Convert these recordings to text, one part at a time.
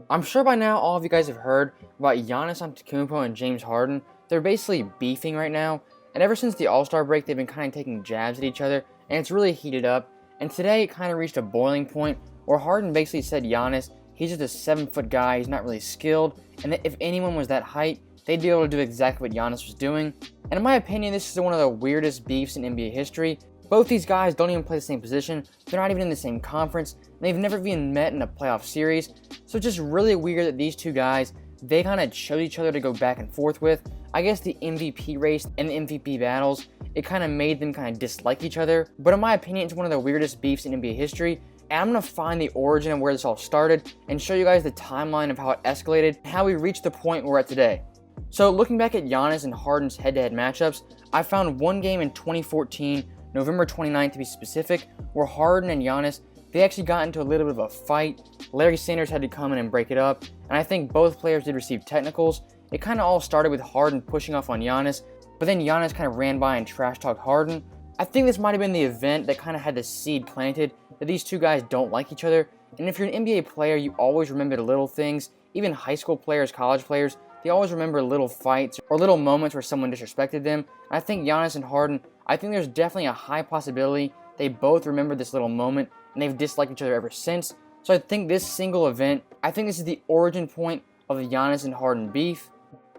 I'm sure by now all of you guys have heard about Giannis Antetokounmpo and James Harden. They're basically beefing right now, and ever since the All-Star break, they've been kind of taking jabs at each other, and it's really heated up. And today, it kind of reached a boiling point where Harden basically said Giannis, he's just a 7-foot guy, he's not really skilled, and that if anyone was that height, they'd be able to do exactly what Giannis was doing. And in my opinion, this is one of the weirdest beefs in NBA history. Both these guys don't even play the same position, they're not even in the same conference, and they've never even met in a playoff series, so it's just really weird that these two guys, they kind of chose each other to go back and forth with. I guess the MVP race and the MVP battles, it kind of made them kind of dislike each other, but in my opinion, it's one of the weirdest beefs in NBA history, and I'm going to find the origin of where this all started, and show you guys the timeline of how it escalated, and how we reached the point we're at today. So looking back at Giannis and Harden's head-to-head matchups, I found one game in 2014, November 29th to be specific, where Harden and Giannis, they actually got into a little bit of a fight. Larry Sanders had to come in and break it up, and I think both players did receive technicals. It kind of all started with Harden pushing off on Giannis, but then Giannis kind of ran by and trash-talked Harden. I think this might have been the event that kind of had the seed planted that these two guys don't like each other, and if you're an NBA player, you always remember the little things. Even high school players, college players, they always remember little fights or little moments where someone disrespected them. And I think Giannis and Harden, I think there's definitely a high possibility they both remember this little moment and they've disliked each other ever since. So I think this single event, I think this is the origin point of the Giannis and Harden beef.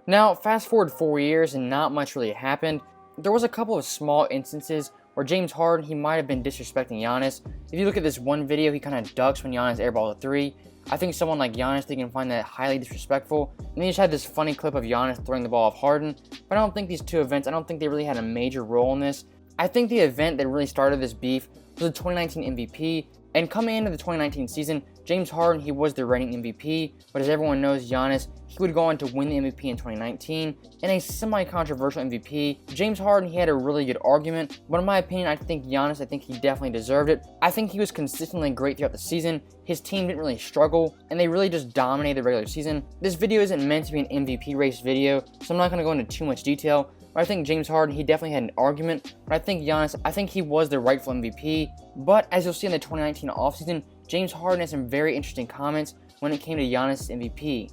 Now, fast forward 4 years and not much really happened. There was a couple of small instances where James Harden, he might have been disrespecting Giannis. If you look at this one video, he kind of ducks when Giannis airballs a three. I think someone like Giannis, they can find that highly disrespectful. And they just had this funny clip of Giannis throwing the ball off Harden. But I don't think these two events, I don't think they really had a major role in this. I think the event that really started this beef was the 2019 MVP. And coming into the 2019 season, James Harden, he was the reigning MVP. But as everyone knows, Giannis, he would go on to win the MVP in 2019. In a semi-controversial MVP, James Harden, he had a really good argument. But in my opinion, I think Giannis, I think he definitely deserved it. I think he was consistently great throughout the season. His team didn't really struggle, and they really just dominated the regular season. This video isn't meant to be an MVP race video, so I'm not going to go into too much detail. But I think James Harden, he definitely had an argument. But I think Giannis, I think he was the rightful MVP. But as you'll see in the 2019 offseason, James Harden had some very interesting comments when it came to Giannis' MVP.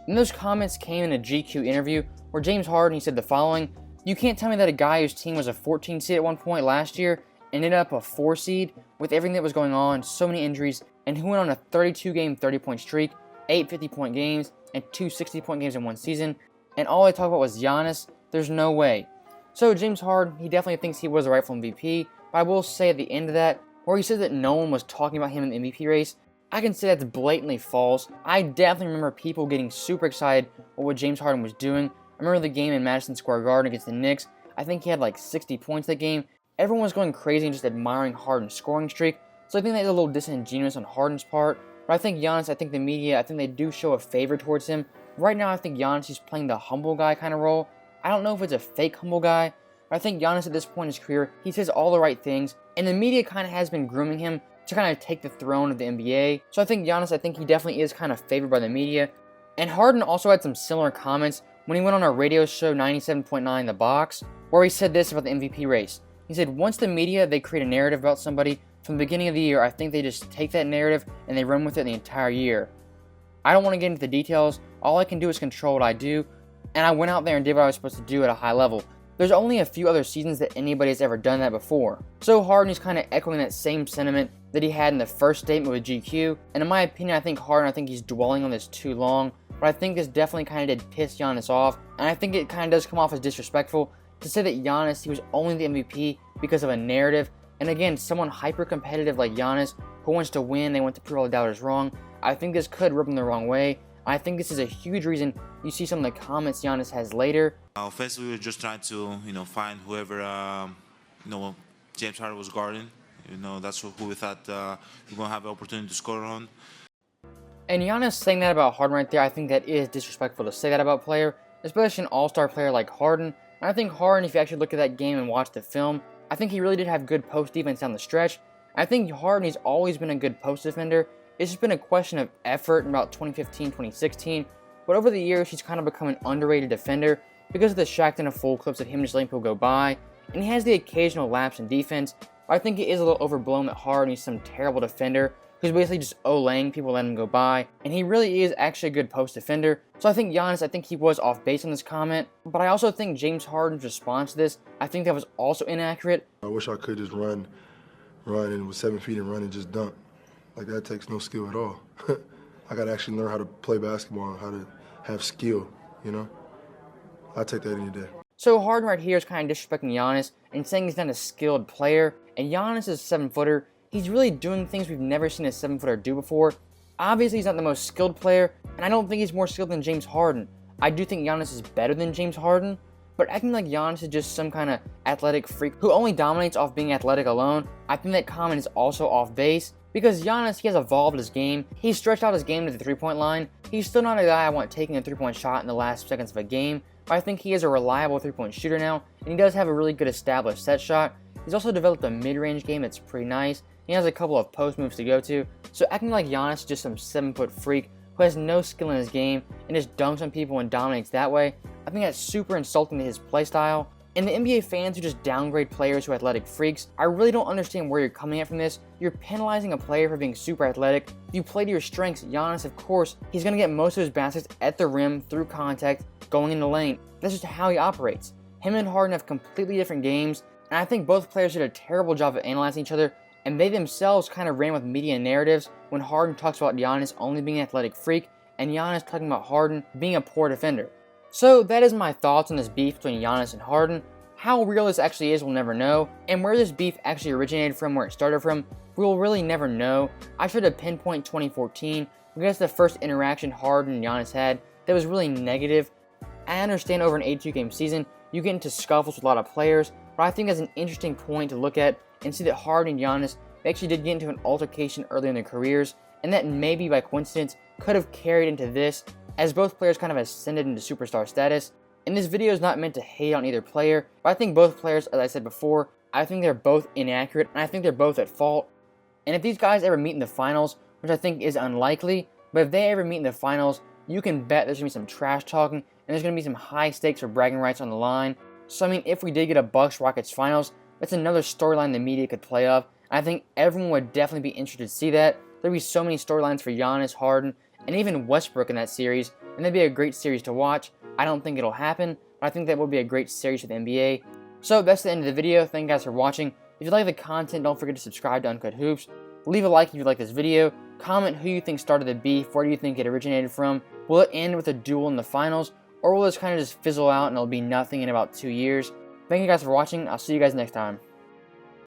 And those comments came in a GQ interview where James Harden, he said the following: "You can't tell me that a guy whose team was a 14 seed at one point last year ended up a 4 seed with everything that was going on, so many injuries, and who went on a 32-game 30-point streak, 8 50-point games, and 2 60-point games in one season, and all I talk about was Giannis. There's no way." So James Harden, he definitely thinks he was the rightful MVP, but I will say at the end of that, where he said that no one was talking about him in the MVP race, I can say that's blatantly false. I definitely remember people getting super excited over what James Harden was doing. I remember the game in Madison Square Garden against the Knicks. I think he had like 60 points that game. Everyone was going crazy and just admiring Harden's scoring streak. So I think that's a little disingenuous on Harden's part. But I think Giannis, I think the media, I think they do show a favor towards him. Right now, I think Giannis is playing the humble guy kind of role. I don't know if it's a fake humble guy, but I think Giannis at this point in his career, he says all the right things, and the media kind of has been grooming him to kind of take the throne of the NBA. So I think Giannis, I think he definitely is kind of favored by the media. And Harden also had some similar comments when he went on our radio show 97.9 The Box, where he said this about the MVP race. He said, "Once the media, they create a narrative about somebody from the beginning of the year, I think they just take that narrative and they run with it the entire year. I don't want to get into the details. All I can do is control what I do, and I went out there and did what I was supposed to do at a high level. There's only a few other seasons that anybody has ever done that before." So Harden is kind of echoing that same sentiment that he had in the first statement with GQ. And in my opinion, I think Harden, I think he's dwelling on this too long. But I think this definitely kind of did piss Giannis off. And I think it kind of does come off as disrespectful to say that Giannis, he was only the MVP because of a narrative. And again, someone hyper-competitive like Giannis, who wants to win, they want to prove all the doubters wrong. I think this could rub him the wrong way. I think this is a huge reason you see some of the comments Giannis has later. Offensively, we were just trying to, find whoever, James Harden was guarding. That's who we thought we were going to have an opportunity to score on. And Giannis saying that about Harden right there, I think that is disrespectful to say that about a player, especially an all-star player like Harden. And I think Harden, if you actually look at that game and watch the film, I think he really did have good post defense down the stretch. I think Harden, he's always been a good post defender. It's just been a question of effort in about 2015, 2016. But over the years, he's kind of become an underrated defender because of the Shaqtin' a Fool clips of him just letting people go by. And he has the occasional lapse in defense. But I think it is a little overblown that Harden is some terrible defender who's basically just olaying people, letting him go by, and he really is actually a good post defender. So I think Giannis, I think he was off base on this comment, but I also think James Harden's response to this, I think that was also inaccurate. I wish I could just run and with 7 feet and run and just dunk. Like, that takes no skill at all. I got to actually learn how to play basketball and how to have skill, you know? I take that any day. So Harden right here is kind of disrespecting Giannis and saying he's not a skilled player, and Giannis is a 7-footer. He's really doing things we've never seen a 7-footer do before. Obviously, he's not the most skilled player, and I don't think he's more skilled than James Harden. I do think Giannis is better than James Harden, but acting like Giannis is just some kind of athletic freak who only dominates off being athletic alone, I think that comment is also off base. Because Giannis, he has evolved his game. He's stretched out his game to the 3-point line. He's still not a guy I want taking a 3-point shot in the last seconds of a game, but I think he is a reliable 3-point shooter now, and he does have a really good established set shot. He's also developed a mid-range game that's pretty nice. He has a couple of post moves to go to, so acting like Giannis is just some 7-foot freak who has no skill in his game and just dunks on people and dominates that way, I think that's super insulting to his playstyle. And the NBA fans who just downgrade players who are athletic freaks, I really don't understand where you're coming at from this. You're penalizing a player for being super athletic. If you play to your strengths, Giannis, of course, he's going to get most of his baskets at the rim through contact, going in the lane. That's just how he operates. Him and Harden have completely different games, and I think both players did a terrible job of analyzing each other, and they themselves kind of ran with media narratives when Harden talks about Giannis only being an athletic freak, and Giannis talking about Harden being a poor defender. So that is my thoughts on this beef between Giannis and Harden. How real this actually is, we'll never know, and where this beef actually originated from, where it started from, we will really never know. I tried to pinpoint 2014, because that's the first interaction Harden and Giannis had that was really negative. I understand over an 82-game season, you get into scuffles with a lot of players, but I think that's an interesting point to look at and see that Harden and Giannis actually did get into an altercation early in their careers, and that maybe by coincidence could have carried into this, as both players kind of ascended into superstar status. And this video is not meant to hate on either player, but I think both players, as I said before, I think they're both inaccurate, and I think they're both at fault. And if these guys ever meet in the finals, which I think is unlikely, but if they ever meet in the finals, you can bet there's going to be some trash talking, and there's going to be some high stakes for bragging rights on the line. So I mean, if we did get a Bucks-Rockets finals, that's another storyline the media could play up, and I think everyone would definitely be interested to see that. There'd be so many storylines for Giannis, Harden, and even Westbrook in that series, and that'd be a great series to watch. I don't think it'll happen, but I think that would be a great series for the NBA. So that's the end of the video. Thank you guys for watching. If you like the content, don't forget to subscribe to Uncut Hoops. Leave a like if you like this video. Comment who you think started the beef. Where do you think it originated from? Will it end with a duel in the finals? Or will this kind of just fizzle out and it'll be nothing in about 2 years? Thank you guys for watching. I'll see you guys next time.